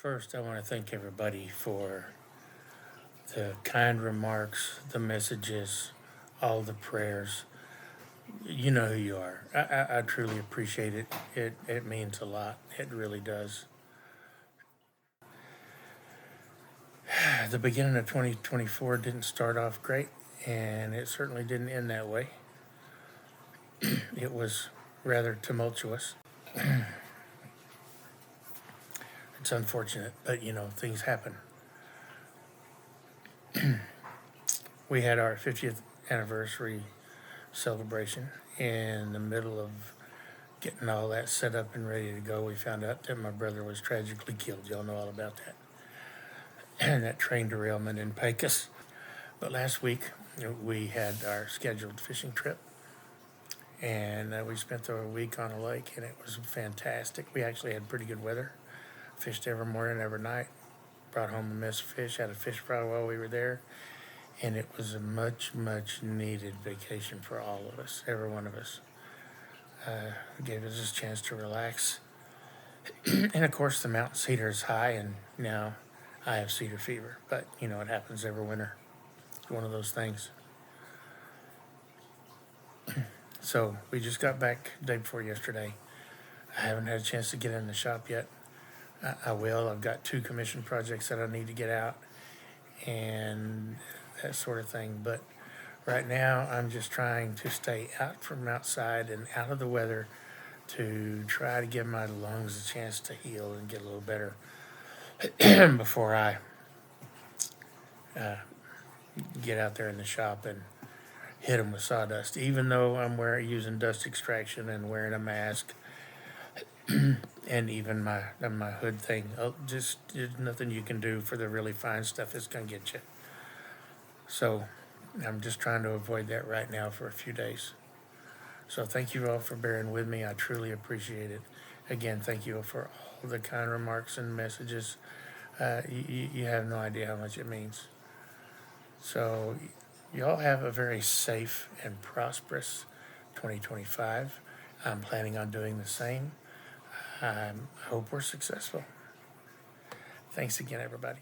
First, I want to thank everybody for the kind remarks, the messages, all the prayers. You know who you are. I truly appreciate it. It means a lot. It really does. The beginning of 2024 didn't start off great, and it certainly didn't end that way. It was rather tumultuous. It's unfortunate, but things happen. We had our 50th anniversary celebration. In the middle of getting all that set up and ready to go, we found out that my brother was tragically killed. Y'all know all about that. And that train derailment in Pecos. But last week, we had our scheduled fishing trip. And we spent the week on a lake, and it was fantastic. We actually had pretty good weather. Fished every morning, every night. Brought home a mess of fish. Had a fish fry while we were there. And it was a much, much needed vacation for all of us, every one of us. It gave us a chance to relax. And of course, the mountain cedar is high, and now I have cedar fever. But, it happens every winter. It's one of those things. So we just got back the day before yesterday. I haven't had a chance to get in the shop yet. I will. I've got 2 commission projects that I need to get out and that sort of thing. But right now, I'm just trying to stay out from outside and out of the weather to try to give my lungs a chance to heal and get a little better before I get out there in the shop and hit them with sawdust. Even though I'm using dust extraction and wearing a mask and even my hood thing, just there's nothing you can do for the really fine stuff that's going to get you. So I'm just trying to avoid that right now for a few days. So thank you all for bearing with me. I truly appreciate it. Again, thank you for all the kind remarks and messages. You have no idea how much it means. So y'all have a very safe and prosperous 2025. I'm planning on doing the same. I hope we're successful. Thanks again, everybody.